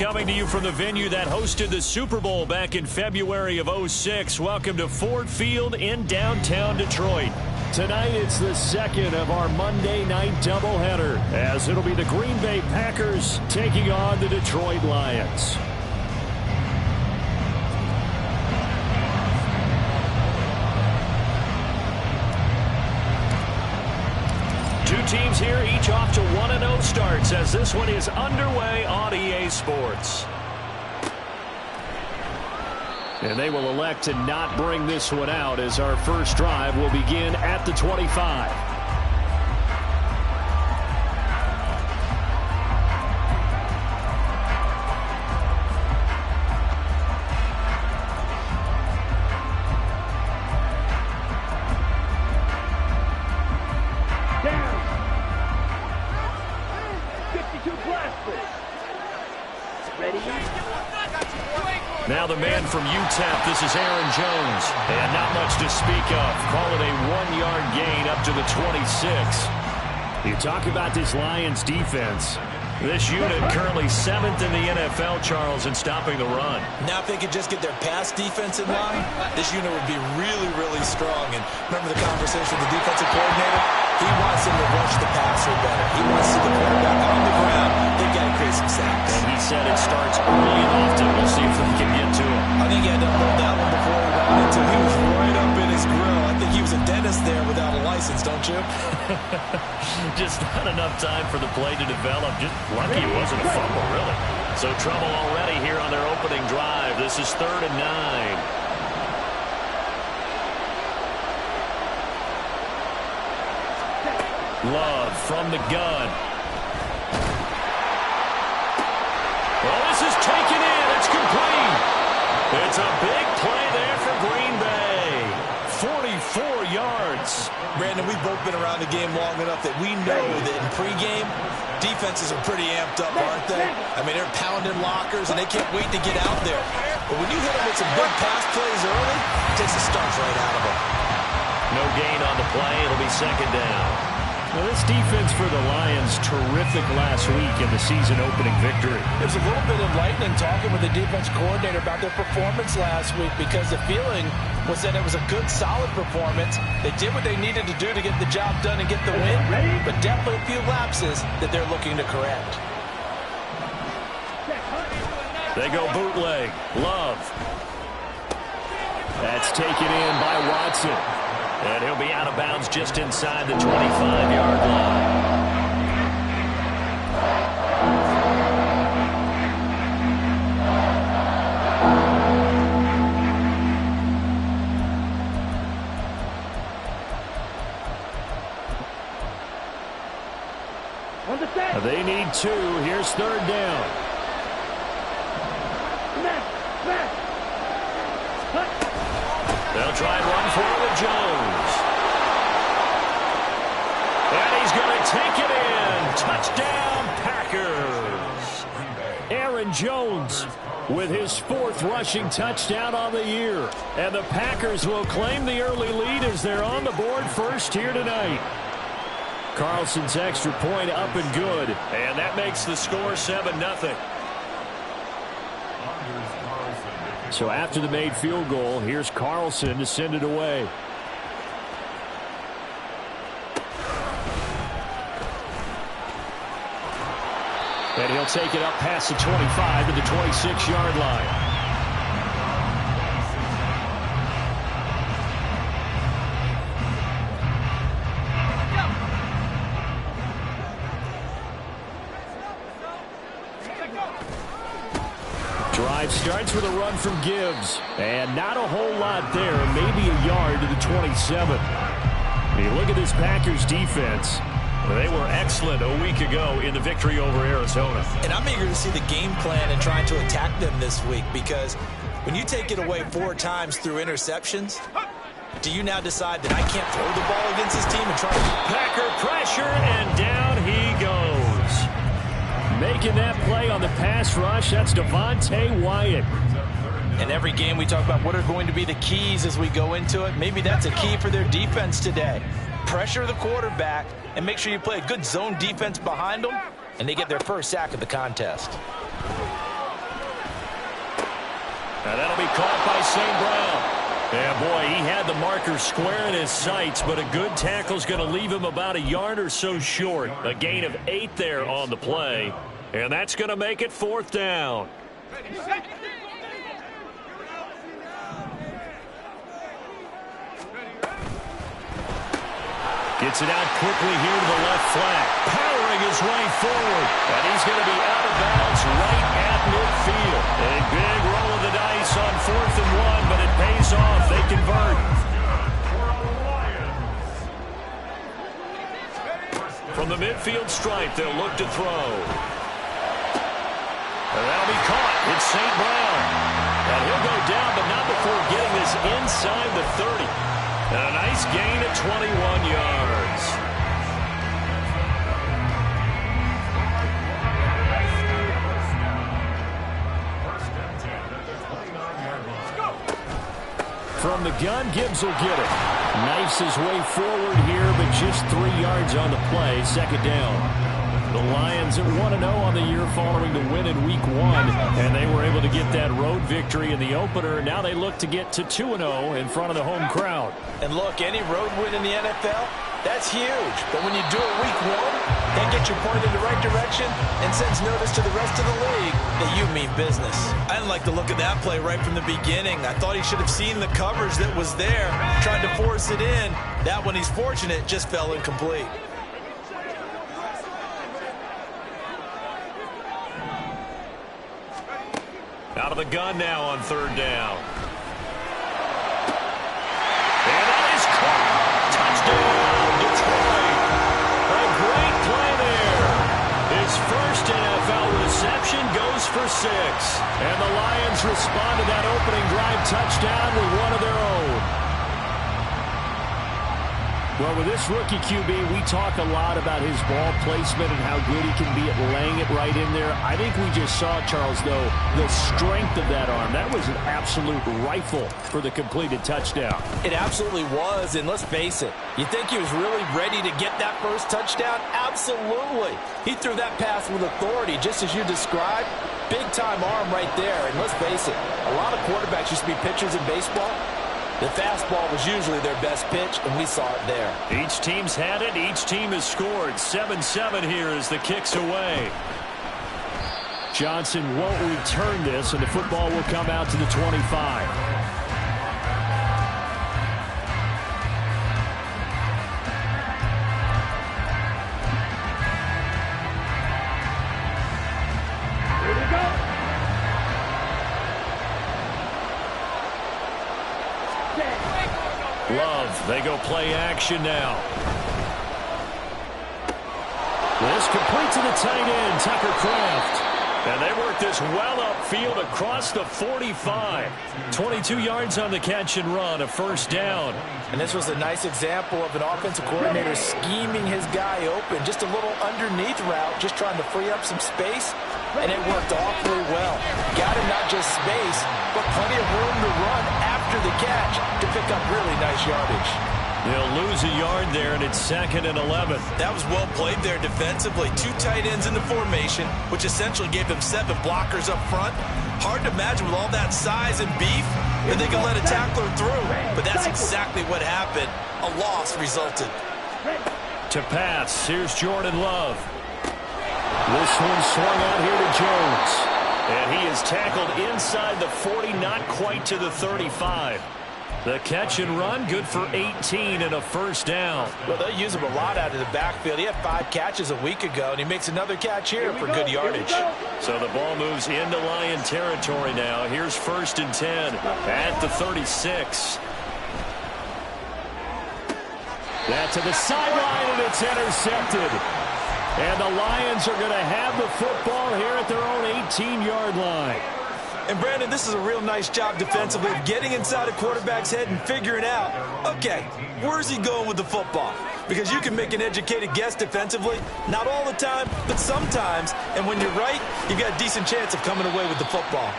coming to you from the venue that hosted the Super Bowl back in February of '06. Welcome to Ford Field in downtown Detroit. Tonight, it's the second of our Monday night doubleheader, as it'll be the Green Bay Packers taking on the Detroit Lions. Two teams here, each off to 1-0 starts, as this one is underway on EA Sports. And they will elect to not bring this one out, as our first drive will begin at the 25. Now the man from UTEP, this is Aaron Jones. And not much to speak of. Call it a 1-yard gain up to the 26. You talk about this Lions defense. This unit currently 7th in the NFL, Charles, in stopping the run. Now if they could just get their pass defense in line, this unit would be really, really strong. And remember the conversation with the defensive coordinator? He wants them to rush the passer better. He wants to see the quarterback on the ground. They've got to create some sacks. And he said it starts early and often. We'll see if we can get to him. I think he had to hold that one before he ran into it. He was right up in his grill. I think he was a dentist there without a license, don't you? Just not enough time for the play to develop. Just lucky it wasn't a fumble, really. So trouble already here on their opening drive. This is 3rd and 9. Love from the gun. Well, this is taken in. It's complete. It's a big play there for Green Bay. 44 yards. Brandon, we've both been around the game long enough that we know that in pregame, defenses are pretty amped up, aren't they? I mean, they're pounding lockers, and they can't wait to get out there. But when you hit them with some big pass plays early, it takes the starch right out of them. No gain on the play. It'll be 2nd down. Well, this defense for the Lions, terrific last week in the season-opening victory. It was a little bit enlightening talking with the defense coordinator about their performance last week, because the feeling was that it was a good, solid performance. They did what they needed to do to get the job done and get the win, but definitely a few lapses that they're looking to correct. They go bootleg. Love. That's taken in by Watson. And he'll be out of bounds just inside the 25-yard line. They need 2. Here's 3rd down. They'll try and run for it with Jones. And he's going to take it in. Touchdown, Packers. Aaron Jones with his 4th rushing touchdown on the year. And the Packers will claim the early lead as they're on the board first here tonight. Carlson's extra point up and good. And that makes the score 7-0. So after the made field goal, here's Carlson to send it away. And he'll take it up past the 25 to the 26-yard line. Drive starts with a run from Gibbs. And not a whole lot there. Maybe a yard to the 27. You look at this Packers defense. They were excellent a week ago in the victory over Arizona. And I'm eager to see the game plan and trying to attack them this week, because when you take it away 4 times through interceptions, do you now decide that I can't throw the ball against this team and try to... Packer pressure, and down he goes. Making that play on the pass rush, that's Devontae Wyatt. In every game we talk about what are going to be the keys as we go into it. Maybe that's a key for their defense today. Pressure the quarterback and make sure you play a good zone defense behind them, and they get their first sack of the contest. And that'll be caught by St. Brown. Yeah, boy, he had the marker square in his sights, but a good tackle's going to leave him about a yard or so short. A gain of 8 there on the play, and that's going to make it 4th down. Gets it out quickly here to the left flat, powering his way forward, and he's going to be out of bounds right at midfield. A big roll of the dice on 4th and 1, but it pays off. They convert. From the midfield stripe, they'll look to throw. And that'll be caught. It's St. Brown. And he'll go down, but not before getting this inside the 30. And a nice gain of 21 yards. From the gun, Gibbs will get it. Knifes his way forward here, but just 3 yards on the play. 2nd down. The Lions at 1-0 on the year following the win in Week 1, and they were able to get that road victory in the opener. Now they look to get to 2-0 in front of the home crowd. And look, any road win in the NFL, that's huge. But when you do it Week 1, that gets you pointed in the right direction and sends notice to the rest of the league that you mean business. I didn't like the look of that play right from the beginning. I thought he should have seen the coverage that was there, tried to force it in. That one, he's fortunate, just fell incomplete. Out of the gun now on 3rd down. And that is caught. Touchdown, Detroit. A great play there. His first NFL reception goes for 6. And the Lions respond to that opening drive touchdown with one of their own. Well, with this rookie QB, we talk a lot about his ball placement and how good he can be at laying it right in there. I think we just saw, Charles, though, the strength of that arm. That was an absolute rifle for the completed touchdown. It absolutely was, and let's face it, you think he was really ready to get that first touchdown? Absolutely. He threw that pass with authority, just as you described. Big-time arm right there, and let's face it, a lot of quarterbacks used to be pitchers in baseball. The fastball was usually their best pitch, and we saw it there. Each team's had it. Each team has scored. 7-7 here as the kick's away. Johnson won't return this, and the football will come out to the 25. Here we go. Love, they go play action now. This complete to the tight end, Tucker Kraft. And they work this well upfield across the 45. 22 yards on the catch and run, a 1st down. And this was a nice example of an offensive coordinator scheming his guy open. Just a little underneath route, just trying to free up some space. And it worked awfully well. Got him not just space, but plenty of room to run after the catch to pick up really nice yardage. They'll lose a yard there, and it's 2nd and 11. That was well played there defensively. 2 tight ends in the formation, which essentially gave them 7 blockers up front. Hard to imagine with all that size and beef that they could let a tackler through. But that's exactly what happened. A loss resulted. To pass, here's Jordan Love. This one swung out here to Jones. And he is tackled inside the 40, not quite to the 35. The catch and run, good for 18 and a 1st down. Well, they use him a lot out of the backfield. He had 5 catches a week ago, and he makes another catch here for good yardage. So the ball moves into Lion territory now. Here's 1st and 10 at the 36. That to the sideline, and it's intercepted. And the Lions are going to have the football here at their own 18-yard line. And, Brandon, this is a real nice job defensively of getting inside a quarterback's head and figuring out, okay, where's he going with the football? Because you can make an educated guess defensively, not all the time, but sometimes. And when you're right, you've got a decent chance of coming away with the football.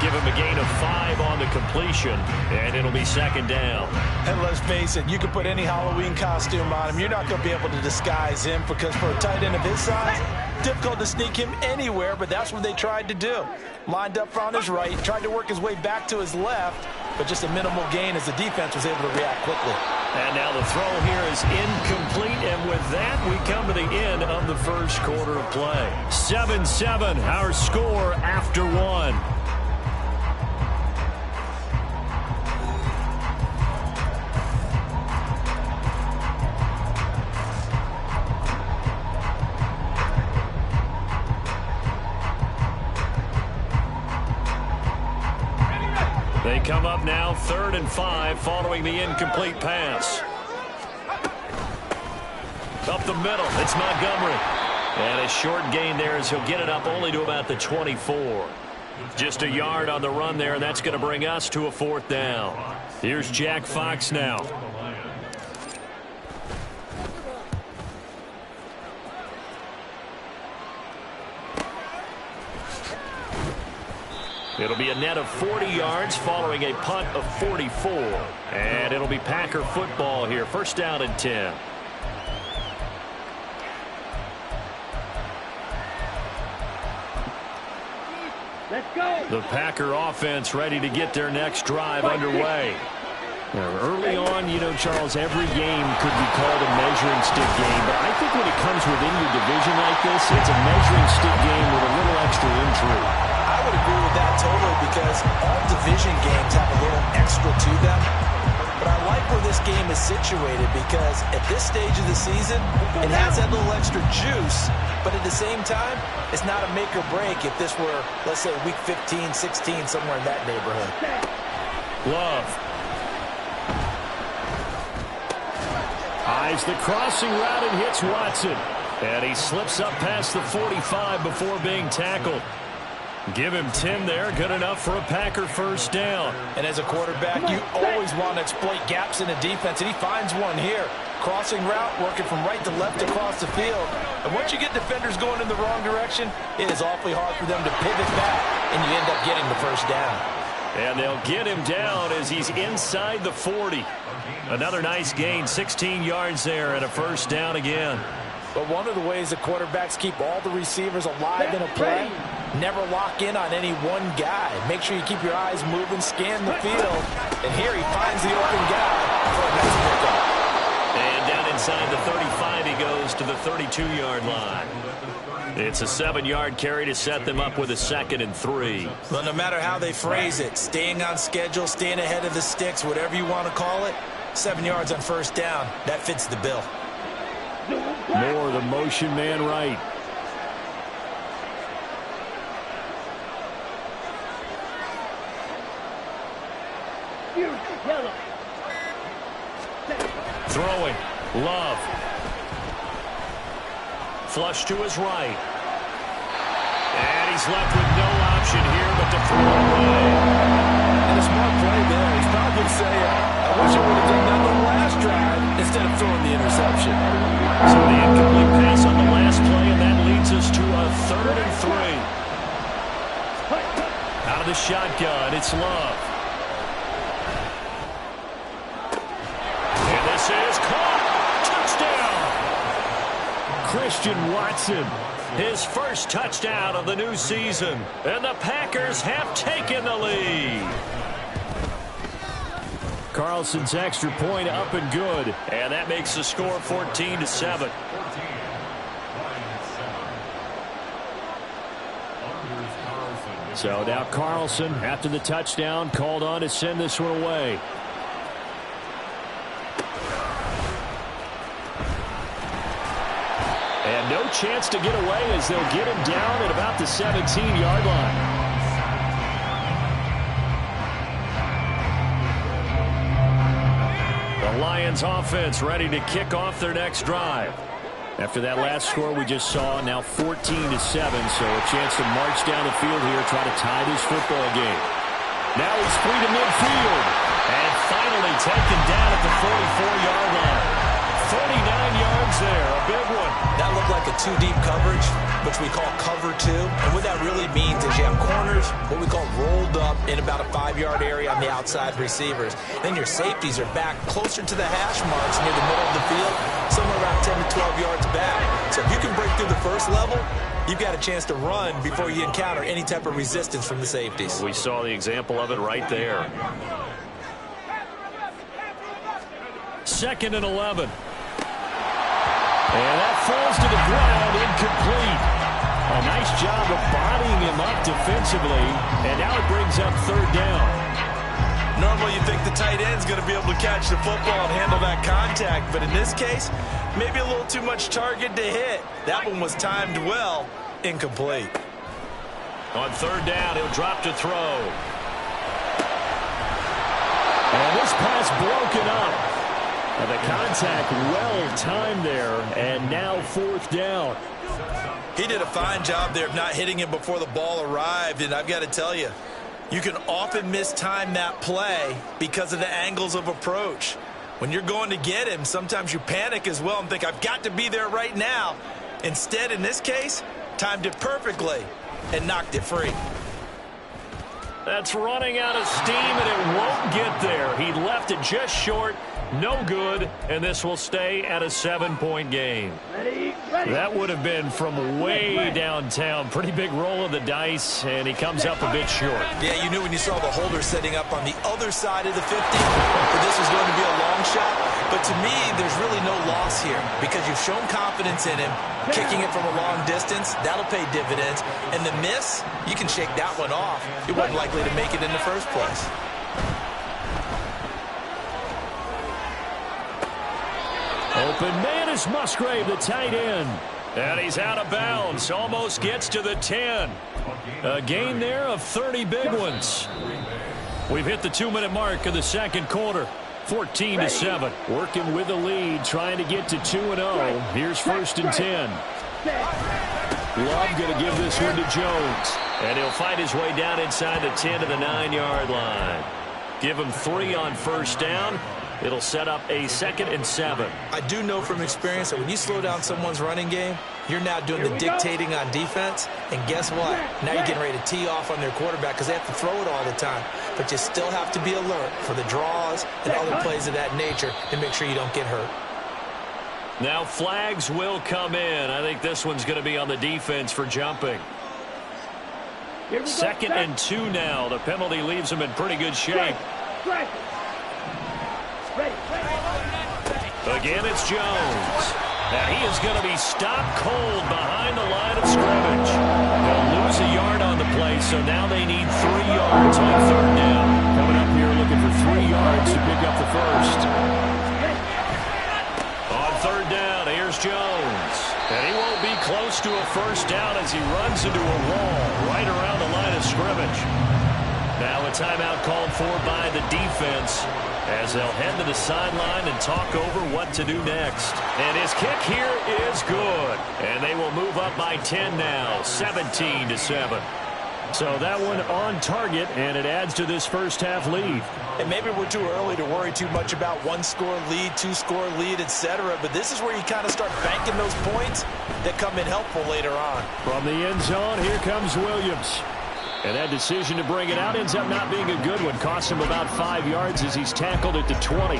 Give him a gain of 5 on the completion, and it'll be second down. And let's face it, you can put any Halloween costume on him. You're not going to be able to disguise him because for a tight end of his size, difficult to sneak him anywhere, but that's what they tried to do. Lined up on his right, tried to work his way back to his left, but just a minimal gain as the defense was able to react quickly. And now the throw here is incomplete, and with that, we come to the end of the first quarter of play. 7-7, our score after 1. They come up now 3rd and 5 following the incomplete pass. Up the middle, it's Montgomery. And a short gain there as he'll get it up only to about the 24. Just a yard on the run there, and that's going to bring us to a 4th down. Here's Jack Fox now. It'll be a net of 40 yards following a punt of 44. And it'll be Packer football here. 1st down and 10. Let's go. The Packer offense ready to get their next drive underway. Now, early on, you know, Charles, every game could be called a measuring stick game. But I think when it comes within your division like this, it's a measuring stick game with a little extra intrigue. I would agree with that totally because all division games have a little extra to them. But I like where this game is situated because at this stage of the season, it has that little extra juice. But at the same time, it's not a make or break if this were, let's say, week 15, 16, somewhere in that neighborhood. Love. Eyes the crossing route and hits Watson. And he slips up past the 45 before being tackled. Give him 10 there. Good enough for a Packer 1st down. And as a quarterback, you always want to exploit gaps in the defense, and he finds one here. Crossing route, working from right to left across the field. And once you get defenders going in the wrong direction, it is awfully hard for them to pivot back, and you end up getting the 1st down. And they'll get him down as he's inside the 40. Another nice gain, 16 yards there, and a 1st down again. But one of the ways that quarterbacks keep all the receivers alive in a play, never lock in on any one guy. Make sure you keep your eyes moving, scan the field. And here he finds the open guy for a nice pickup. And down inside the 35, he goes to the 32-yard line. It's a 7-yard carry to set them up with a 2nd and 3. Well, no matter how they phrase it, staying on schedule, staying ahead of the sticks, whatever you want to call it, 7 yards on 1st down, that fits the bill. More the motion man right. Throwing. Love. Flush to his right. And he's left with no option here but to throw away. And a smart play there. He's probably saying, I wish I would have done that on the last drive instead of throwing the interception. So the incomplete pass on the last play, and that leads us to a 3rd and 3. Out of the shotgun, it's Love. And this is caught. Touchdown. Christian Watson, his 1st touchdown of the new season. And the Packers have taken the lead. Carlson's extra point up and good. And that makes the score 14-7. So now Carlson, after the touchdown, called on to send this one away. And no chance to get away as they'll get him down at about the 17-yard line. The Lions offense ready to kick off their next drive. After that last score we just saw, now 14-7, so a chance to march down the field here, try to tie this football game. Now he's free to midfield, and finally taken down at the 44-yard line. 39 yards there, a big one. That looked like a 2-deep coverage, which we call cover 2. And what that really means is you have corners, what we call rolled up in about a 5-yard area on the outside receivers. Then your safeties are back closer to the hash marks near the middle of the field, somewhere around 10 to 12 yards back. So if you can break through the first level, you've got a chance to run before you encounter any type of resistance from the safeties. We saw the example of it right there. 2nd and 11. And that falls to the ground, incomplete. A nice job of bodying him up defensively, and now it brings up 3rd down. Normally you think the tight end's going to be able to catch the football and handle that contact, but in this case, maybe a little too much target to hit. That one was timed well, incomplete. On 3rd down, he'll drop to throw. And this pass broken up. And the contact well timed there, and now 4th down. He did a fine job there of not hitting him before the ball arrived, and I've got to tell you, you can often mistime that play because of the angles of approach. When you're going to get him, sometimes you panic as well and think, I've got to be there right now. Instead, in this case, timed it perfectly and knocked it free. That's running out of steam, and it won't get there. He left it just short. No good, and this will stay at a 7-point game. That would have been from way downtown. Pretty big roll of the dice, and he comes up a bit short. Yeah, you knew when you saw the holder setting up on the other side of the 50 that this was going to be a long shot. But to me, there's really no loss here because you've shown confidence in him. Kicking it from a long distance, that'll pay dividends. And the miss, you can shake that one off. He wasn't likely to make it in the first place. Open man is Musgrave, the tight end. And he's out of bounds. Almost gets to the 10. A gain there of 30 big ones. We've hit the 2-minute mark of the 2nd quarter. 14-7. Working with the lead, trying to get to 2-0. Here's 1st and 10. Love going to give this one to Jones. And he'll fight his way down inside the 10 to the 9-yard line. Give him 3 on 1st down. It'll set up a 2nd and 7. I do know from experience that when you slow down someone's running game, you're now doing the dictating on defense. And guess what? Now you're getting ready to tee off on their quarterback because they have to throw it all the time. But you still have to be alert for the draws and other plays of that nature to make sure you don't get hurt. Now flags will come in. I think this one's going to be on the defense for jumping. 2nd and 2 now. The penalty leaves him in pretty good shape. Again, it's Jones. Now he is going to be stopped cold behind the line of scrimmage. They'll lose a yard on the play, so now they need 3 yards on 3rd down. Coming up here looking for 3 yards to pick up the first. On 3rd down, here's Jones. And he won't be close to a 1st down as he runs into a wall right around the line of scrimmage. Now a timeout called for by the defense as they'll head to the sideline and talk over what to do next. And his kick here is good. And they will move up by 10 now, 17-7. So that one on target, and it adds to this first half lead. And maybe we're too early to worry too much about 1-score lead, 2-score lead, etc. But this is where you kind of start banking those points that come in helpful later on. From the end zone, here comes Williams. And that decision to bring it out ends up not being a good one. Costs him about 5 yards as he's tackled at the 20.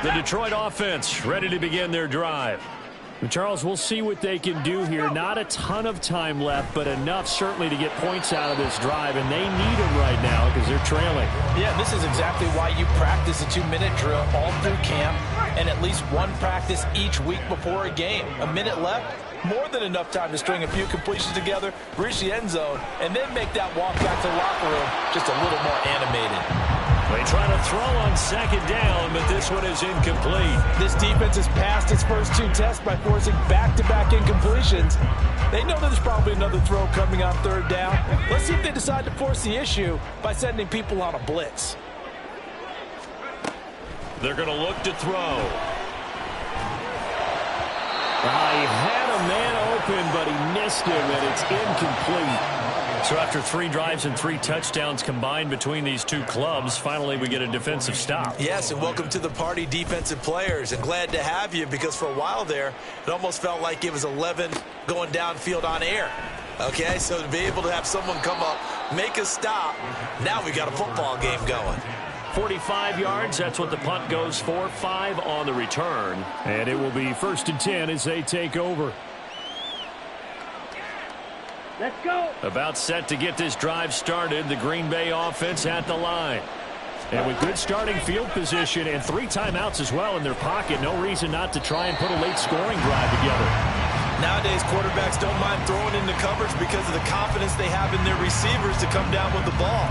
The Detroit offense ready to begin their drive. And Charles, we'll see what they can do here. Not a ton of time left, but enough certainly to get points out of this drive, and they need them right now because they're trailing. Yeah, this is exactly why you practice a 2-minute drill all through camp and at least one practice each week before a game. A minute left, more than enough time to string a few completions together, reach the end zone, and then make that walk back to the locker room just a little more animated. They try to throw on 2nd down, but this one is incomplete. This defense has passed its first 2 tests by forcing back-to-back incompletions. They know there's probably another throw coming on 3rd down. Let's see if they decide to force the issue by sending people on a blitz. They're going to look to throw. He had a man open, but he missed him, and it's incomplete. So after 3 drives and 3 touchdowns combined between these two clubs, finally we get a defensive stop. Yes, and welcome to the party, defensive players. And glad to have you, because for a while there, it almost felt like it was 11 going downfield on air. Okay, so to be able to have someone come up, make a stop, now we got a football game going. 45 yards, that's what the punt goes for. 5 on the return. And it will be 1st and 10 as they take over. Let's go. About set to get this drive started, the Green Bay offense at the line. And with good starting field position and 3 timeouts as well in their pocket, no reason not to try and put a late scoring drive together. Nowadays, quarterbacks don't mind throwing into coverage because of the confidence they have in their receivers to come down with the ball.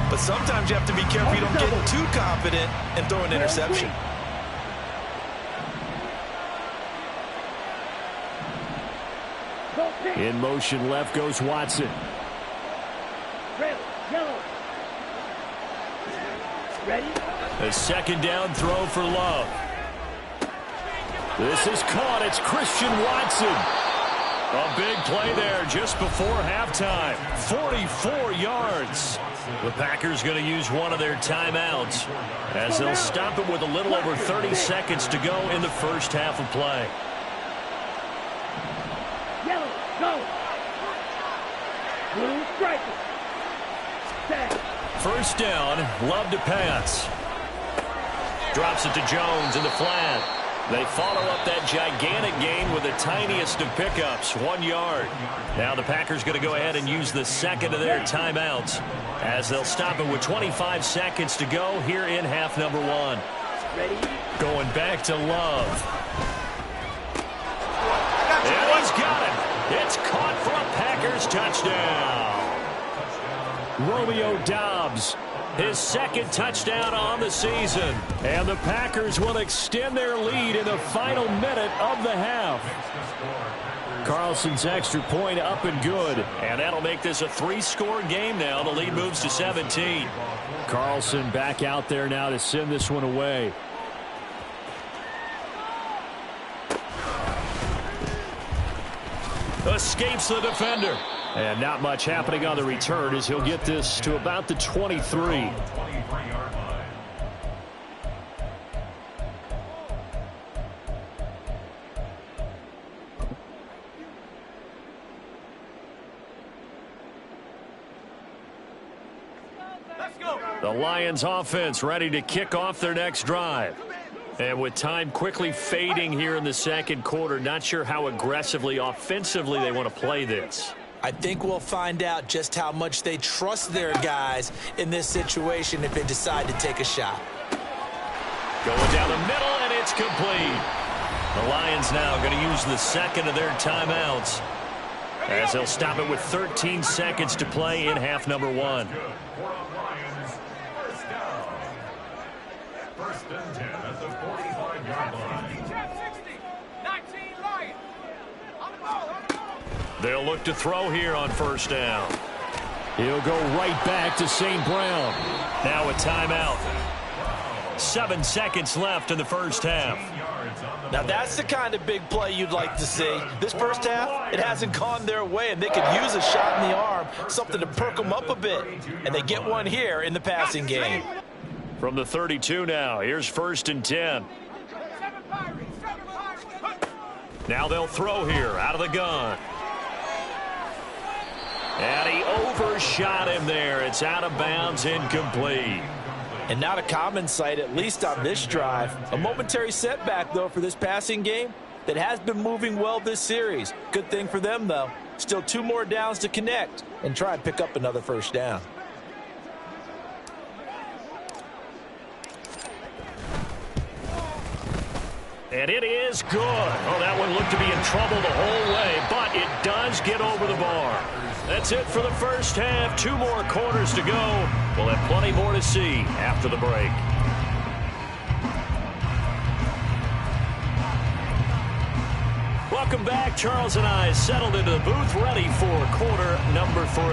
But sometimes you have to be careful you don't get too confident and throw an interception. In motion left goes Watson. Red, yellow. Ready? A 2nd down throw for Love. This is caught. It's Christian Watson. A big play there just before halftime. 44 yards. The Packers going to use one of their timeouts as they'll stop it with a little over 30 seconds to go in the first half of play. Yellow, go. Blue striker. Set. 1st down, Love to pass. Drops it to Jones in the flat. They follow up that gigantic gain with the tiniest of pickups, 1 yard. Now the Packers going to go ahead and use the 2nd of their timeouts as they'll stop it with 25 seconds to go here in half number 1. Ready? Going back to Love. And he's got it. It's caught for a Packers touchdown. Romeo Doubs, his 2nd touchdown on the season. And the Packers will extend their lead in the final minute of the half. Carlson's extra point up and good. And that'll make this a 3-score game now. The lead moves to 17. Carlson back out there now to send this one away. Escapes the defender. And not much happening on the return as he'll get this to about the 23. Let's go. The Lions offense ready to kick off their next drive. And with time quickly fading here in the 2nd quarter, not sure how aggressively, offensively they want to play this. I think we'll find out just how much they trust their guys in this situation if they decide to take a shot. Going down the middle, and it's complete. The Lions now going to use the 2nd of their timeouts as they'll stop it with 13 seconds to play in half number 1. First and 10 at the 45-yard line. Erk1560, 19 Lions. On the ball. They'll look to throw here on 1st down. He'll go right back to St. Brown. Now a timeout. 7 seconds left in the first half. Now that's the kind of big play you'd like to see. This first half, it hasn't gone their way, and they could use a shot in the arm, something to perk them up a bit. And they get one here in the passing game. From the 32 now, here's 1st and 10. Now they'll throw here out of the gun. And he overshot him there. It's out of bounds, incomplete. And not a common sight, at least on this drive. A momentary setback, though, for this passing game that has been moving well this series. Good thing for them, though. Still 2 more downs to connect and try and pick up another 1st down. And it is good. Oh, that one looked to be in trouble the whole way, but it does get over the bar. That's it for the first half. 2 more quarters to go. We'll have plenty more to see after the break. Welcome back. Charles and I settled into the booth, ready for quarter number 3.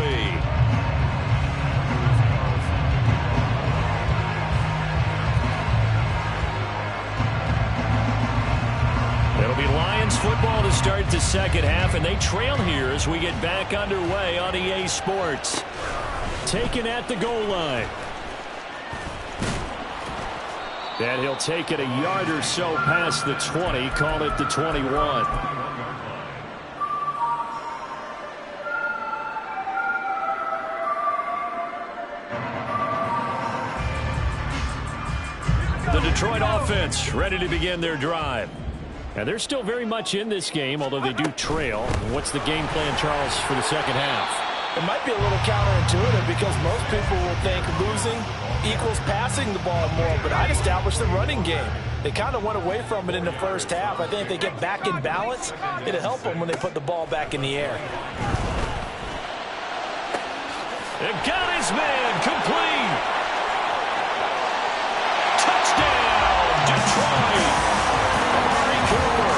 It'll be Lions football to start the second half, and they trail here as we get back underway on EA Sports. Taken at the goal line. And he'll take it a yard or so past the 20, call it the 21. The Detroit offense ready to begin their drive. And they're still very much in this game, although they do trail. What's the game plan, Charles, for the second half? It might be a little counterintuitive because most people will think losing equals passing the ball more, but I'd establish the running game. They kind of went away from it in the first half. I think if they get back in balance, it'll help them when they put the ball back in the air. And got his man complete. Touchdown, Detroit. Amari Cooper,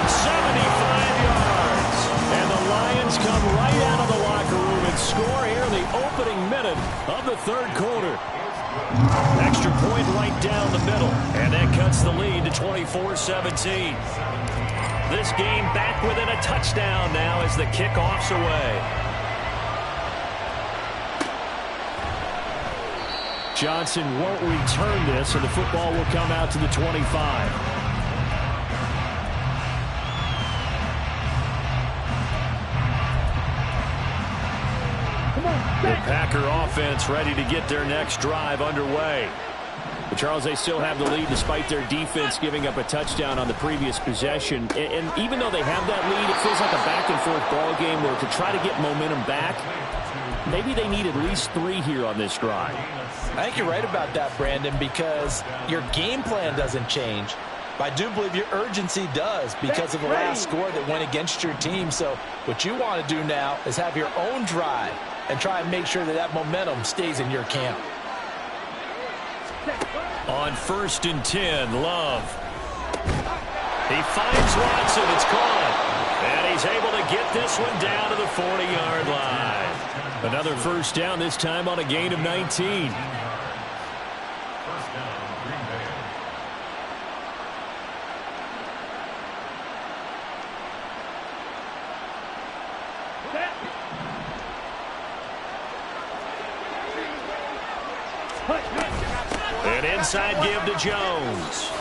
75 yards. And the Lions come right out of the locker room and score here in the opening minute of the third quarter. Extra point right down the middle. And that cuts the lead to 24-17. This game back within a touchdown now as the kickoff's away. Johnson won't return this, and the football will come out to the 25. The Packer offense ready to get their next drive underway. But Charles, they still have the lead despite their defense giving up a touchdown on the previous possession. And even though they have that lead, it feels like a back-and-forth ball game where to try to get momentum back, maybe they need at least 3 here on this drive. I think you're right about that, Brandon, because your game plan doesn't change. But I do believe your urgency does because of the last score that went against your team. So what you want to do now is have your own drive and try and make sure that that momentum stays in your camp. On 1st and 10, Love. He finds Watson. It's caught. And he's able to get this one down to the 40-yard line. Another first down, this time on a gain of 19. An inside give to Jones.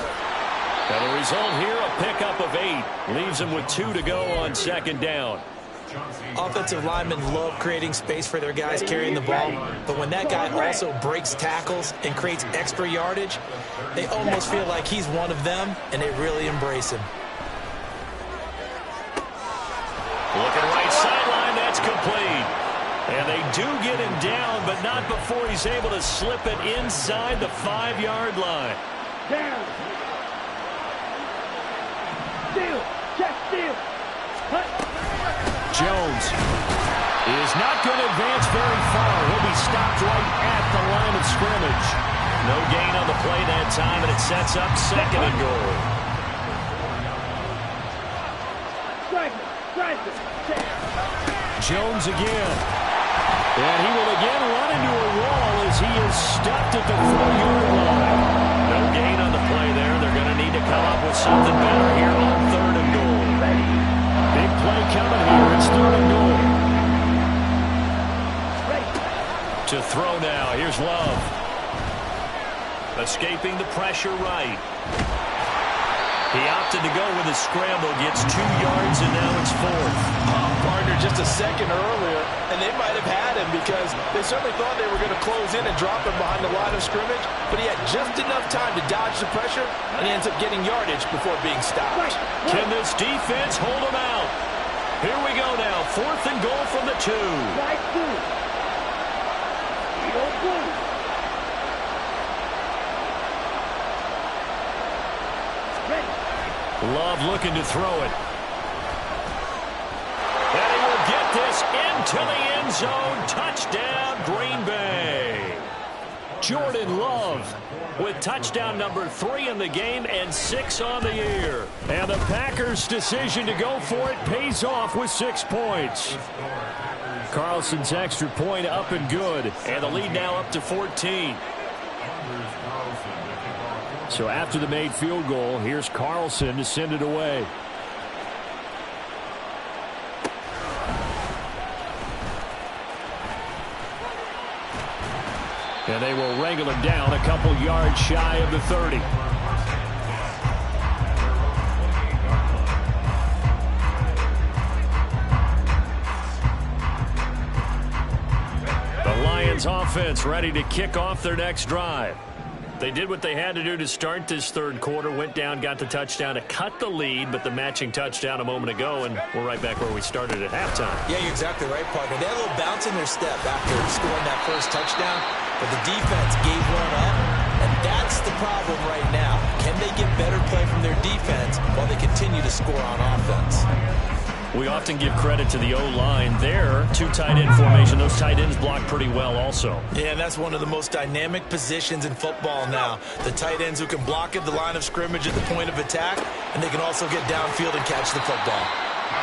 And the result here, a pickup of 8. Leaves him with 2 to go on 2nd down. Offensive linemen love creating space for their guys carrying the ball, but when that guy also breaks tackles and creates extra yardage, they almost feel like he's one of them, and they really embrace him. Looking right sideline, that's complete. And they do get him down, but not before he's able to slip it inside the 5-yard line. Down. Steal. Check steal. Cut. Jones is not going to advance very far. He'll be stopped right at the line of scrimmage. No gain on the play that time, and it sets up 2nd and goal. Jones again. And he will again run into a wall as he is stopped at the 4-yard line. No gain on the play there. They're going to need to come up with something better here on 3rd and goal. Big play coming here. It's 3rd and goal. To throw now. Here's Love. Escaping the pressure right. He opted to go with a scramble, gets 2 yards, and now it's 4th. Partner just a second earlier, and they might have had him because they certainly thought they were going to close in and drop him behind the line of scrimmage, but he had just enough time to dodge the pressure, and he ends up getting yardage before being stopped. Can this defense hold him out? Here we go now, 4th and goal from the 2. Love looking to throw it. And he will get this into the end zone. Touchdown, Green Bay. Jordan Love with touchdown number 3 in the game and 6 on the year. And the Packers' decision to go for it pays off with 6 points. Carlson's extra point up and good. And the lead now up to 14. So after the made field goal, here's Carlson to send it away. And they will wrangle him down a couple yards shy of the 30. The Lions offense ready to kick off their next drive. They did what they had to do to start this third quarter, went down, got the touchdown to cut the lead, but the matching touchdown a moment ago, and we're right back where we started at halftime. Yeah, you're exactly right, partner. They had a little bounce in their step after scoring that first touchdown, but the defense gave one up, and that's the problem right now. Can they get better play from their defense while they continue to score on offense? We often give credit to the O-line there. Two tight end formation. Those tight ends block pretty well also. Yeah, and that's one of the most dynamic positions in football now. The tight ends who can block at the line of scrimmage at the point of attack, and they can also get downfield and catch the football.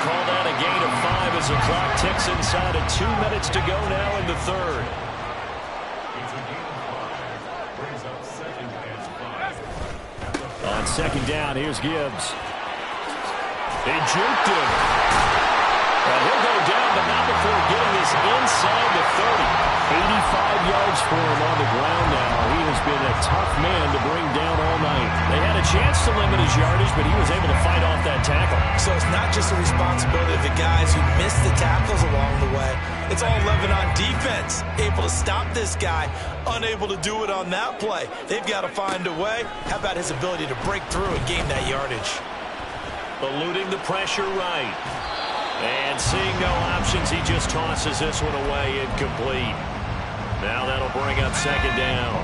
Call that a gain of 5 as the clock ticks inside of 2 minutes to go now in the third. On second down, here's Gibbs. He juked him. He'll go down, but not before getting this inside the 30. 85 yards for him on the ground now. He has been a tough man to bring down all night. They had a chance to limit his yardage, but he was able to fight off that tackle. So it's not just the responsibility of the guys who missed the tackles along the way. It's all living on defense. Able to stop this guy, unable to do it on that play. They've got to find a way. How about his ability to break through and gain that yardage? Eluding the pressure right. And seeing no options, he just tosses this one away incomplete. Now that'll bring up second down.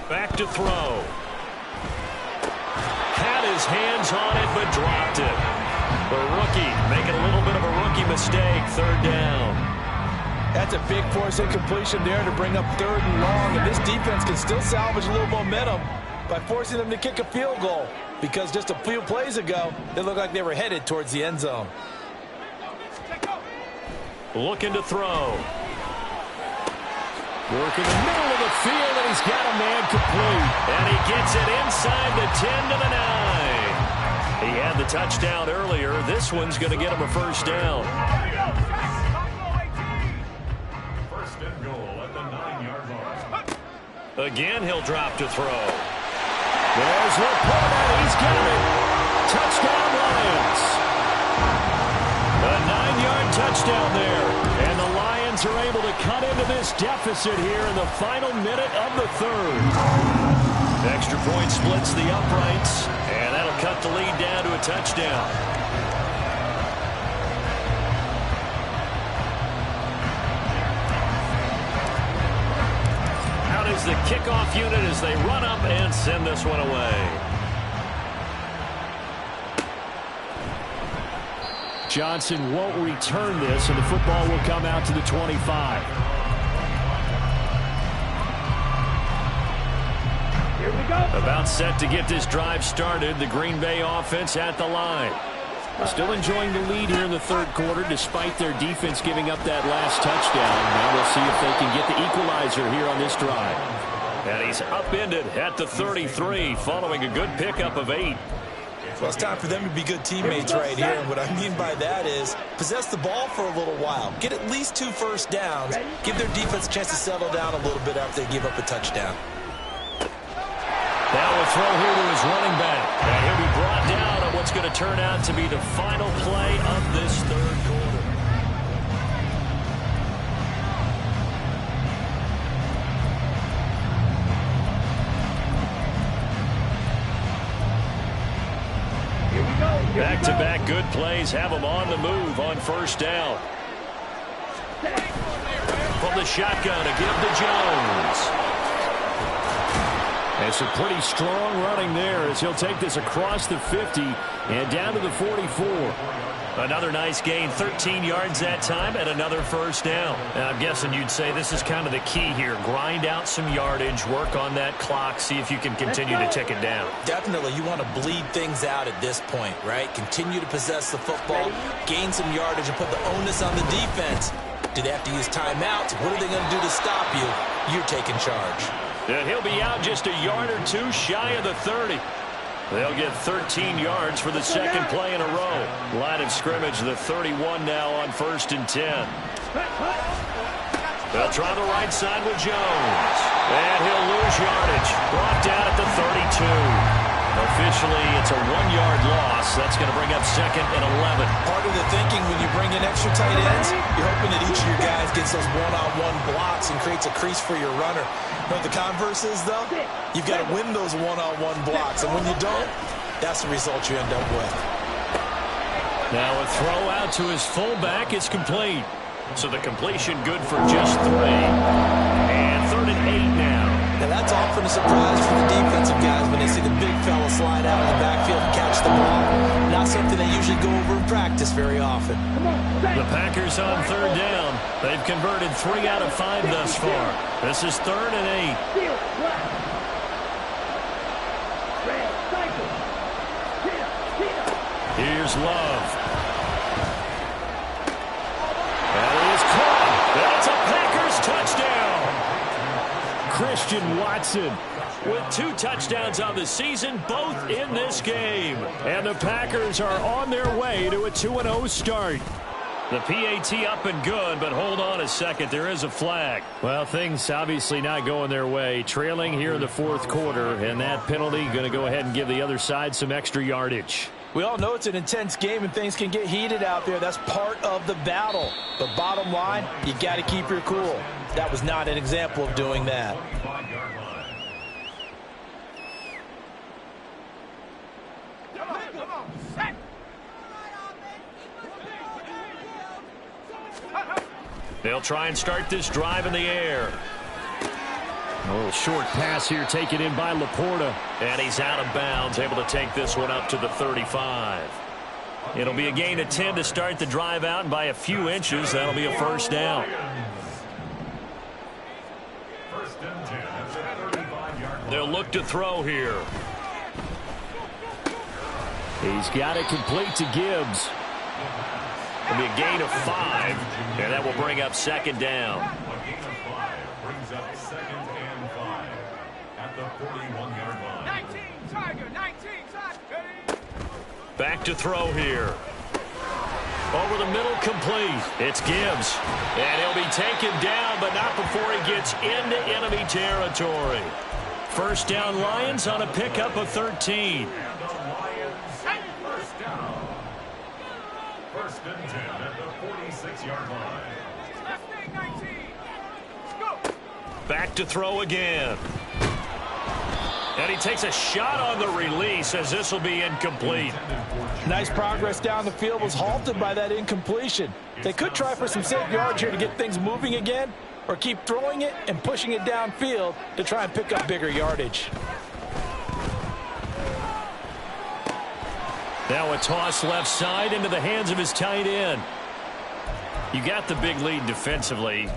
Back to throw. Had his hands on it, but dropped it. The rookie making a little bit of a rookie mistake. Third down. That's a big force incompletion there to bring up third and long, and this defense can still salvage a little momentum by forcing them to kick a field goal, because just a few plays ago, they looked like they were headed towards the end zone. Looking to throw. Work in the middle of the field, and he's got a man complete. And he gets it inside the 10 to the 9. He had the touchdown earlier. This one's going to get him a first down. Again, he'll drop to throw. There's Laporta. He's got it. Touchdown, Lions. A 9-yard touchdown there. And the Lions are able to cut into this deficit here in the final minute of the third. Extra point splits the uprights, and that'll cut the lead down to a touchdown. Is the kickoff unit as they run up and send this one away. Johnson won't return this, and the football will come out to the 25. Here we go. About set to get this drive started. The Green Bay offense at the line. Still enjoying the lead here in the third quarter despite their defense giving up that last touchdown. Now we'll see if they can get the equalizer here on this drive. And he's upended at the 33 following a good pickup of 8. Well, it's time for them to be good teammates right here. And what I mean by that is possess the ball for a little while. Get at least 2 first downs. Give their defense a chance to settle down a little bit after they give up a touchdown. Now a throw here to his running back. And he'll be brought down on what's going to turn out to be the final play of this third quarter. Here we go. Back-to-back good plays have them on the move on first down. From the shotgun to give to Jones. And some pretty strong running there as he'll take this across the 50 and down to the 44. Another nice gain, 13 yards that time, and another first down. And I'm guessing you'd say this is kind of the key here. Grind out some yardage, work on that clock, see if you can continue to tick it down. Definitely, you want to bleed things out at this point, right? Continue to possess the football, gain some yardage, and put the onus on the defense. Do they have to use timeouts? What are they going to do to stop you? You're taking charge. And he'll be out just a yard or two shy of the 30. They'll get 13 yards for the second play in a row. Line of scrimmage, the 31 now on 1st and 10. They'll try the right side with Jones. And he'll lose yardage. Brought down at the 32. Officially, it's a 1-yard loss. That's going to bring up 2nd and 11. Part of the thinking when you bring in extra tight ends, you're hoping that each of your guys gets those one-on-one blocks and creates a crease for your runner. But the converse is, though, you've got to win those one-on-one blocks. And when you don't, that's the result you end up with. Now a throw out to his fullback is complete. So the completion good for just 3. And 3rd and 8 now. Now that's often a surprise for the defensive guys when they see the big fella slide out of the backfield and catch the ball. Not something they usually go over in practice very often. The Packers on 3rd down. They've converted 3 out of 5 thus far. This is 3rd and 8. Here's Love. And he is caught. That's a Packers touchdown. Christian Watson with 2 touchdowns on the season, both in this game. And the Packers are on their way to a 2-0 start. The PAT up and good, but hold on a second. There is a flag. Well, things obviously not going their way. Trailing here in the 4th quarter, and that penalty going to go ahead and give the other side some extra yardage. We all know it's an intense game and things can get heated out there. That's part of the battle. But bottom line, you got to keep your cool. That was not an example of doing that. They'll try and start this drive in the air. A little short pass here taken in by Laporta. And he's out of bounds, able to take this one up to the 35. It'll be a gain of 10 to start the drive out, and by a few inches, that'll be a 1st down. They'll look to throw here. He's got it complete to Gibbs. It'll be a gain of 5, and that will bring up 2nd down. Brings up 2nd and 5 at the 41-yard line. 19 Tiger, 19 Tiger. Back to throw here. Over the middle, complete. It's Gibbs. And he'll be taken down, but not before he gets into enemy territory. 1st down, Lions on a pickup of 13. First down. 1st and 10 at the 46-yard line. Left 19. Go. Back to throw again. And he takes a shot on the release as this will be incomplete. Nice progress down the field, was halted by that incompletion. They could try for some safe yards here to get things moving again, or keep throwing it and pushing it downfield to try and pick up bigger yardage. Now a toss left side into the hands of his tight end. You got the big lead defensively.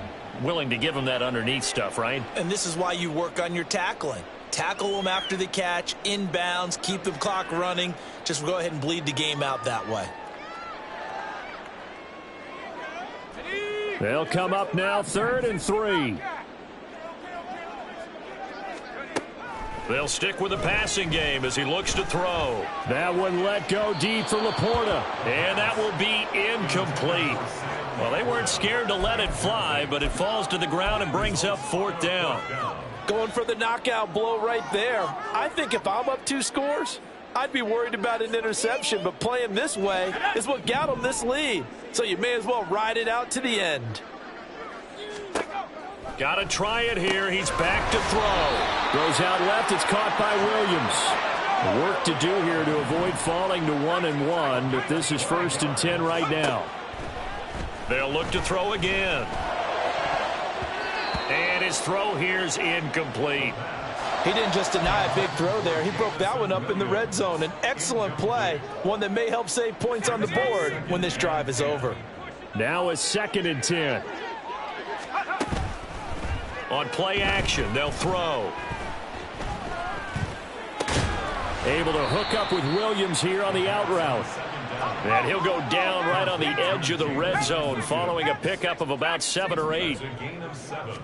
Willing to give him that underneath stuff, right? And this is why you work on your tackling. Tackle them after the catch, inbounds, keep the clock running. Just go ahead and bleed the game out that way. They'll come up now 3rd and 3. They'll stick with the passing game as he looks to throw. That one let go deep for Laporta. And that will be incomplete. Well, they weren't scared to let it fly, but it falls to the ground and brings up 4th down. Going for the knockout blow right there. I think if I'm up 2 scores, I'd be worried about an interception, but playing this way is what got them this lead. So you may as well ride it out to the end. Got to try it here. He's back to throw. Goes out left. It's caught by Williams. Work to do here to avoid falling to 1-1, but this is 1st and 10 right now. They'll look to throw again. And his throw here's incomplete. He didn't just deny a big throw there. He broke that one up in the red zone. An excellent play, one that may help save points on the board when this drive is over. Now a 2nd and 10. On play action, they'll throw. Able to hook up with Williams here on the out route. And he'll go down right on the edge of the red zone following a pickup of about 7 or 8. A gain of 7.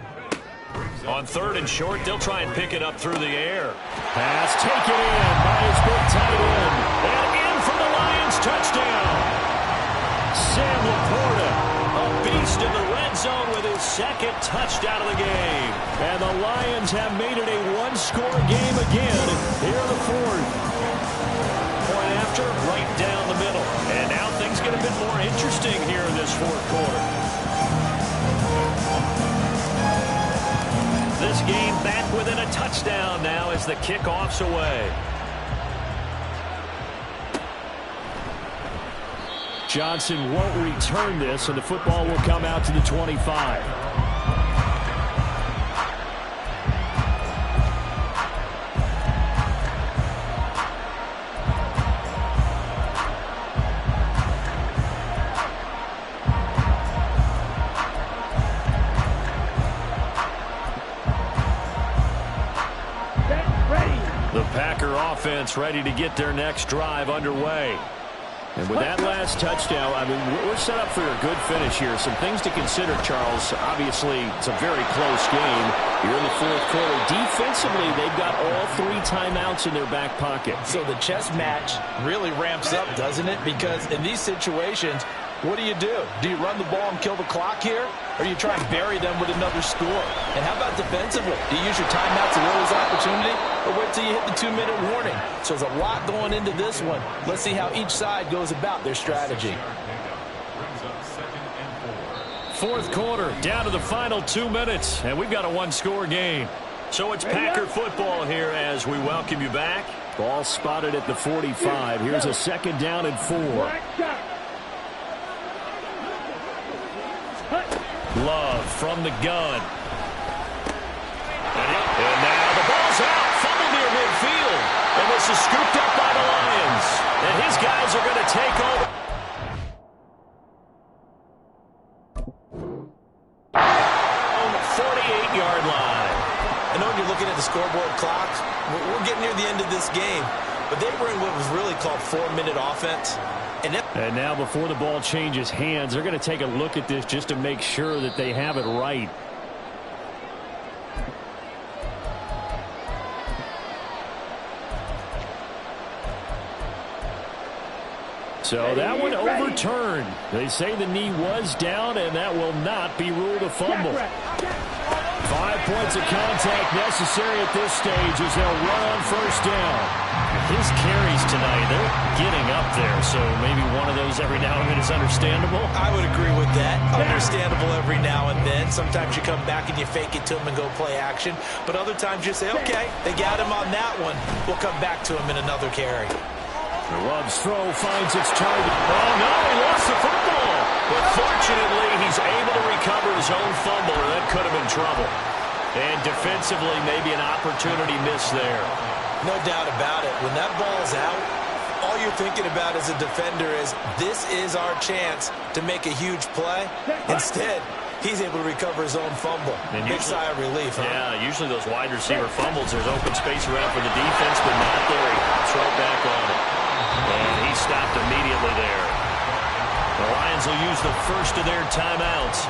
Brings On 3rd and short, they'll try and pick it up through the air. Pass taken in by his big tight end. And in for the Lions touchdown. Sam Laporta, a beast in the red zone with his 2nd touchdown of the game. And the Lions have made it a one-score game again here in the 4th. Point after, right down the middle. And now things get a bit more interesting here in this 4th quarter. This game back within a touchdown now as the kickoff's away. Johnson won't return this, and the football will come out to the 25. The Packer offense ready to get their next drive underway. And with that last touchdown, I mean, we're set up for a good finish here. Some things to consider, Charles. Obviously, it's a very close game. You're in the 4th quarter. Defensively, they've got all 3 timeouts in their back pocket. So the chess match really ramps up, doesn't it? Because in these situations, what do? Do you run the ball and kill the clock here? Or do you try and bury them with another score? And how about defensively? Do you use your timeouts to will this opportunity? Or wait till you hit the 2-minute warning? So there's a lot going into this one. Let's see how each side goes about their strategy. 4th quarter, down to the final 2 minutes. And we've got a one-score game. So it's Packer football here as we welcome you back. Ball spotted at the 45. Here's a 2nd down and 4. Love from the gun. And now the ball's out. Fumble near midfield. And this is scooped up by the Lions. And his guys are going to take over. 48-yard line. I know when you're looking at the scoreboard clock, we're getting near the end of this game. But they were in what was really called 4-minute offense. And now before the ball changes hands, they're going to take a look at this just to make sure that they have it right. So that one overturned. They say the knee was down, and that will not be ruled a fumble. 5 points of contact necessary at this stage as they'll run on 1st down. His carries tonight, they're getting up there, so maybe one of those every now and then is understandable. I would agree with that. Understandable every now and then. Sometimes you come back and you fake it to him and go play action. But other times you say, okay, they got him on that one. We'll come back to him in another carry. Love's throw finds its target. Oh, no, he lost the football. But fortunately, he's able to recover his own fumble, or that could have been trouble. And defensively, maybe an opportunity missed there. No doubt about it. When that ball's out, all you're thinking about as a defender is, this is our chance to make a huge play. Instead, he's able to recover his own fumble. And big sigh of relief, huh? Yeah, usually those wide receiver fumbles, there's open space around for the defense, but not there. He hops right back on it. And he stopped immediately there. The Lions will use the first of their timeouts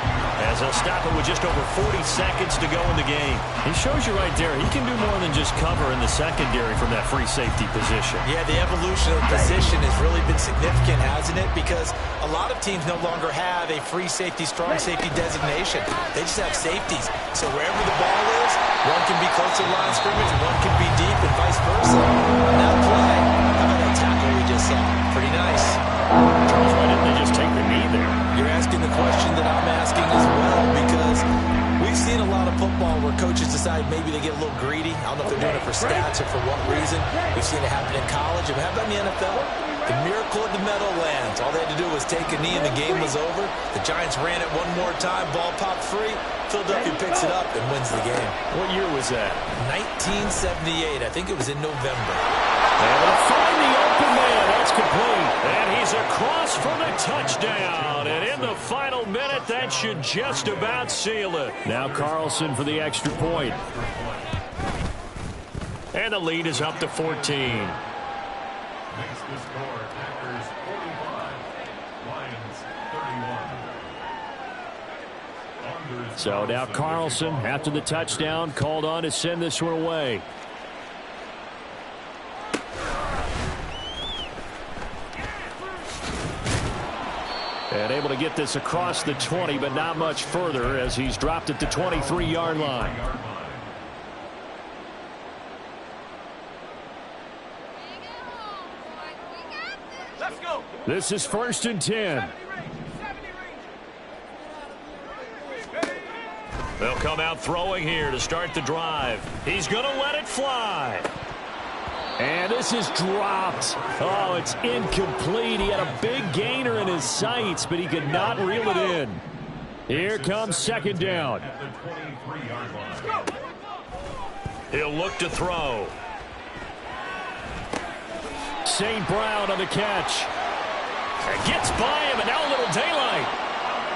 as they'll stop it with just over 40 seconds to go in the game. He shows you right there, he can do more than just cover in the secondary from that free safety position. Yeah, the evolution of the position has really been significant, hasn't it? Because a lot of teams no longer have a free safety, strong safety designation. They just have safeties. So wherever the ball is, one can be close to the line of scrimmage, one can be deep, and vice versa. On that play, how about that tackle we just saw? Pretty nice. Charles, why didn't they just take the knee there? You're asking the question that I'm asking as well, because we've seen a lot of football where coaches decide maybe they get a little greedy. I don't know if they're doing it for stats or for what reason. We've seen it happen in college. And how about in the NFL? The miracle of the Meadowlands. All they had to do was take a knee and the game was over. The Giants ran it one more time. Ball popped free. Philadelphia picks it up and wins the game. What year was that? 1978. I think it was in November. And they'll find the open man. That's complete. And he's across for the touchdown. And in the final minute, that should just about seal it. Now Carlson for the extra point. And the lead is up to 14. Makes the score Packers 45, Lions 31. On So now Carlson, after the touchdown, called on to send this one away. And able to get this across the 20, but not much further as he's dropped it to 23-yard line. Let's go. This is 1st and 10. They'll come out throwing here to start the drive. He's going to let it fly. And this is dropped. Oh, it's incomplete. He had a big gainer in his sights, but he could not reel it in. Here comes 2nd down. He'll look to throw. St. Brown on the catch. And gets by him, and now a little daylight.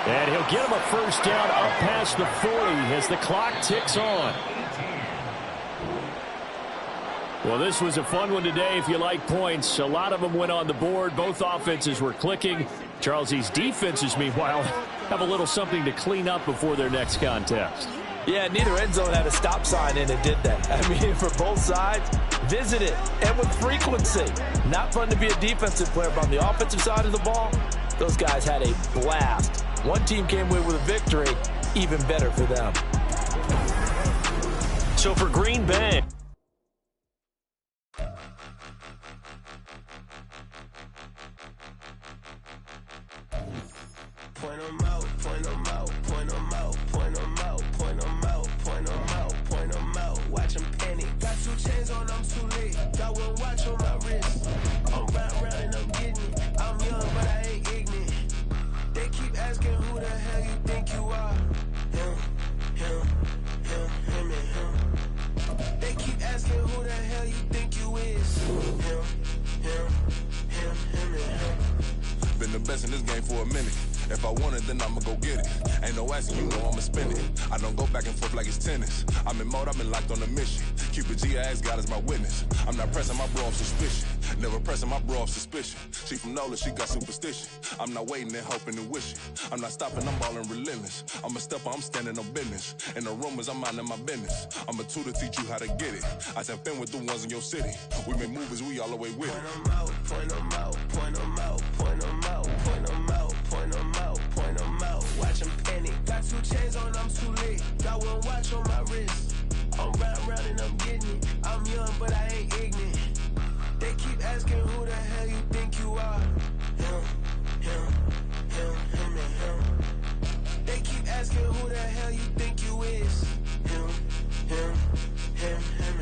And he'll get him a 1st down up past the 40 as the clock ticks on. Well, this was a fun one today if you like points. A lot of them went on the board. Both offenses were clicking. Charles, these defenses, meanwhile, have a little something to clean up before their next contest. Yeah, neither end zone had a stop sign in it, did they? I mean, for both sides, visit it, and with frequency. Not fun to be a defensive player, but on the offensive side of the ball, those guys had a blast. One team came away with a victory, even better for them. So for Green Bay, point them out, point them out, point them out, point them out, point them out, point them out, point them out. Watch them panic. Got 2 chains on, I'm too late. Got 1 watch on my wrist. I'm round and I'm getting it. I'm young, but I ain't ignorant. They keep asking who the hell you think you are. Him, and him. They keep asking who the hell you think you is. Him, and him. Been the best in this game for a minute. If I want it, then I'ma go get it. Ain't no asking, you know I'ma spend it. I don't go back and forth like it's tennis. I'm in mode, I've been locked on a mission. Cupid G, I ask God as my witness. I'm not pressing my bro off suspicion. Never pressing my bro off suspicion. She from Nola, she got superstition. I'm not waiting and hoping and wishing. I'm not stopping, I'm balling relentless. I'm a stepper, I'm standing on business. In the rumors, I'm minding my business. I'm a tutor, teach you how to get it. I said, been with the ones in your city. We make movies, we all the way with it. Point them out, point them out, point them out, point them out, point them out, point them out, point them out. Watch them panic. Got 2 chains on, I'm too late. Got 1 watch on my wrist. I'm round and I'm getting it. I'm young, but I ain't ignorant. They keep asking who the hell you think you are. Him, and him. They keep asking who the hell you think you is. Him, and him.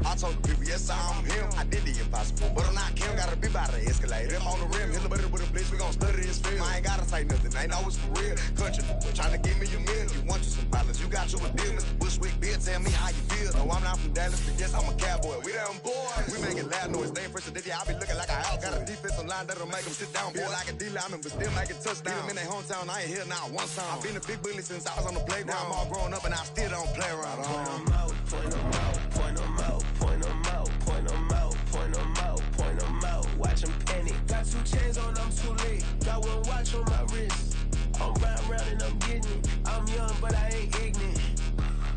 I told the people, yes, I'm him. I did the impossible, but I'm not Kim. Gotta be by the escalator. Him on the rim, hit a bit with a blitz. We gon' study his film. I ain't gotta say nothing. Ain't always for real. Country, trying to give me a meal. You want you some violence. You got you a deal. Mr. Bushwick, Bill, tell me how you feel. No, I'm not from Dallas, but yes, I'm a cowboy. We them boys. We making loud noise. Stay fresh to I be looking like a house. Got a defensive line that'll make them sit down. Feel like a D-lineman, but still making touchdowns. Beat them in their hometown. I ain't here now one time. I've been a big bully since I was on the playground. Now I'm all grown up and I still don't play around. Point them out, point them out, point them out, point them out, point them out, point them out, point them out. Watch them panic. Got 2 chains on, I'm too late. Got 1 watch on my wrist. I'm round and I'm getting it. I'm young, but I ain't ignorant.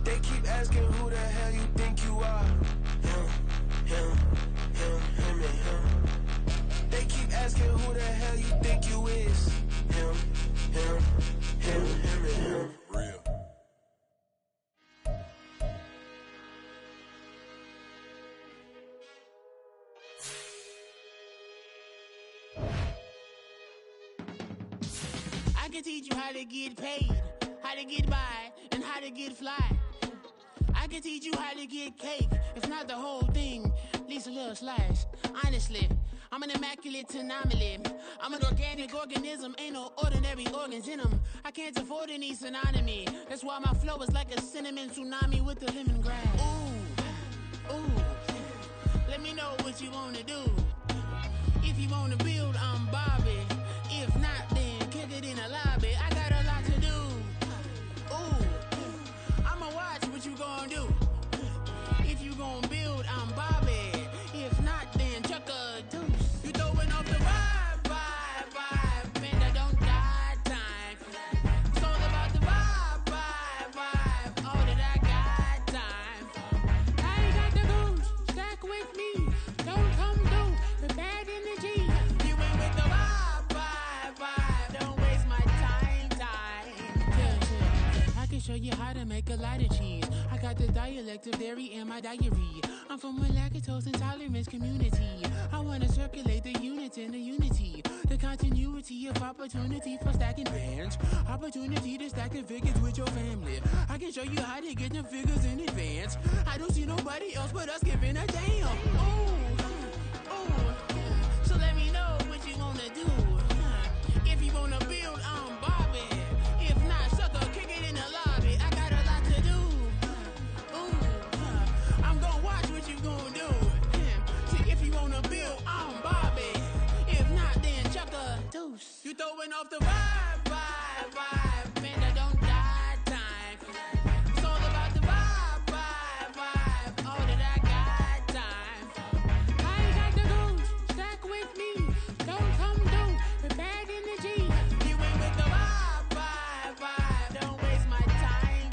They keep asking who the hell you think you are. Him, and him. They keep asking who the hell you think you is. Him, and him. Real. I can teach you how to get paid, how to get by, and how to get fly. I can teach you how to get cake, if not the whole thing, at least a little slice. Honestly, I'm an immaculate anomaly. I'm an organic organism, ain't no ordinary organs in them. I can't afford any synonymy. That's why my flow is like a cinnamon tsunami with the lemongrass. Ooh, let me know what you wanna do. If you wanna build, I'm Bobby. If not, then kick it in the lobby. I got a lot to do. Ooh, I'ma watch what you gonna do. If you gonna build, I'm Bobby. If not, then chuck a deuce. You throwing off the vibe, man, I don't die time. It's all about the vibe, like a lot of cheese. I got the dialect of dairy in my diary. I'm from a lactose intolerance community. I wanna circulate the units in the unity. The continuity of opportunity for stacking bands. Opportunity to stack the figures with your family. I can show you how to get them figures in advance. I don't see nobody else but us giving a damn. Ooh, ooh. So let me know what you wanna do. If you wanna build, I'm Bobby. If not, sucker, kick it in the lobby. I got a lot to do. Ooh, I'm gonna watch what you gonna do. See, if you wanna build, I'm Bobby. If not, then chuck a deuce. You throwing off the vibe, vibe, vibe. Man, I don't die time. It's all about the vibe, vibe, vibe. All that I got time. I ain't got the goose. Stack with me. Don't come through with bad energy. You ain't with the vibe, vibe, vibe. Don't waste my time.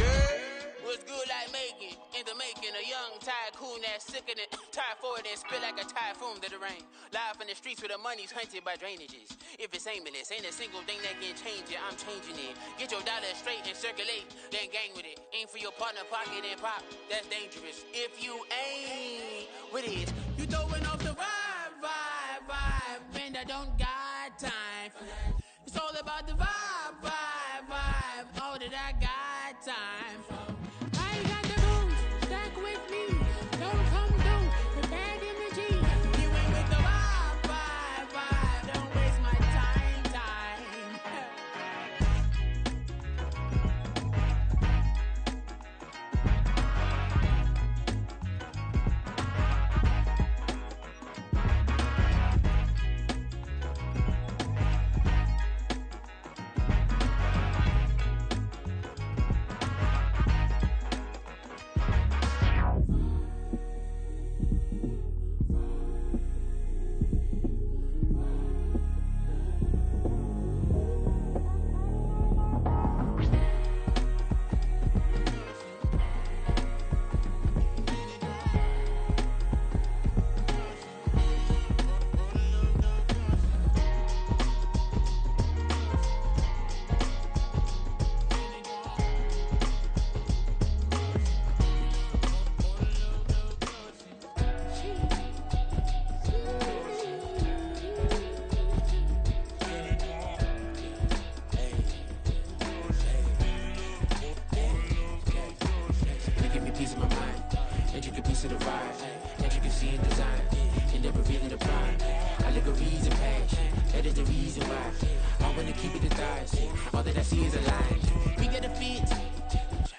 Yeah, what's good like making? In the making, a young tycoon that's sick in it. Tire forward and spit like a typhoon to the rain. Live in the streets where the money's hunted by drainages. If it's aimless, ain't a single thing that can change it. I'm changing it. Get your dollar straight and circulate, then gang with it. Aim for your partner, pocket and pop. That's dangerous. If you ain't with it, you throwing off the vibe, vibe, vibe. Man, I don't got time for that. It's all about the vibe, vibe, vibe. All that I got time for. I ain't got the rules. Stack with me. Don't come through with bad energy. You ain't with the vibe, vibe, vibe. Don't waste my time.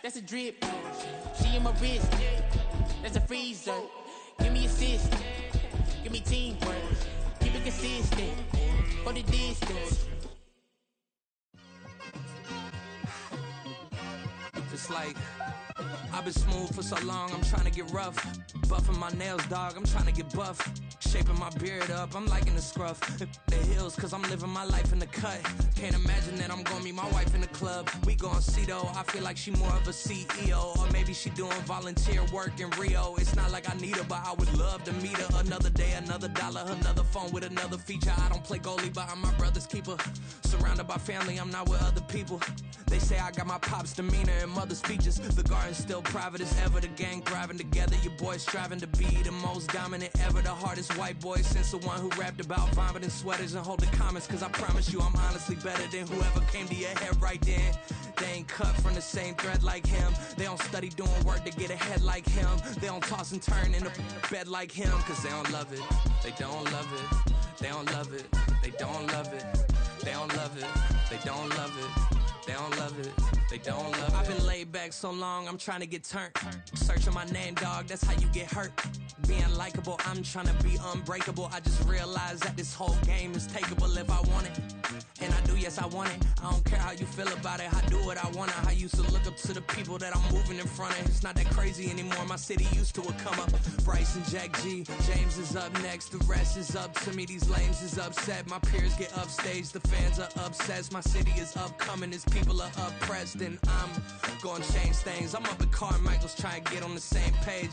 That's a drip. She in my wrist. That's a freezer. Give me assist. Give me teamwork. Keep it consistent. For the distance. It's like I've been smooth for so long, I'm trying to get rough. Buffing my nails, dog, I'm trying to get buff. Shaping my beard up, I'm liking the scruff. The hills, cause I'm living my life in the cut. Can't imagine that I'm gonna meet my wife in the club. We gon' see though, I feel like she more of a CEO. Or maybe she doing volunteer work in Rio. It's not like I need her, but I would love to meet her. Another day, another dollar, another phone with another feature. I don't play goalie, but I'm my brother's keeper. Surrounded by family, I'm not with other people. They say I got my pop's demeanor and mother's features. The garden's still private as ever, the gang thriving together. Your boys striving to be the most dominant ever. The hardest white boy since the one who rapped about vomiting sweaters and holding comments. Cause I promise you I'm honestly better than whoever came to your head right then. They ain't cut from the same thread like him. They don't study doing work to get ahead like him. They don't toss and turn in the bed like him. Cause they don't love it, they don't love it. They don't love it, they don't love it. They don't love it, they don't love it. They don't love it, they don't love it. I've been laid back so long, I'm trying to get turned. Searching my name, dog, that's how you get hurt. Being likable, I'm trying to be unbreakable. I just realized that this whole game is takeable if I want it. And I do, yes, I want it. I don't care how you feel about it, I do what I want it. I used to look up to the people that I'm moving in front of. It's not that crazy anymore, my city used to a come up. Bryce and Jack G, James is up next. The rest is up to me, these lames is upset. My peers get upstaged, the fans are obsessed. My city is upcoming, its people are oppressed. And I'm gonna change things. I'm up at Carmichael's trying to get on the same page.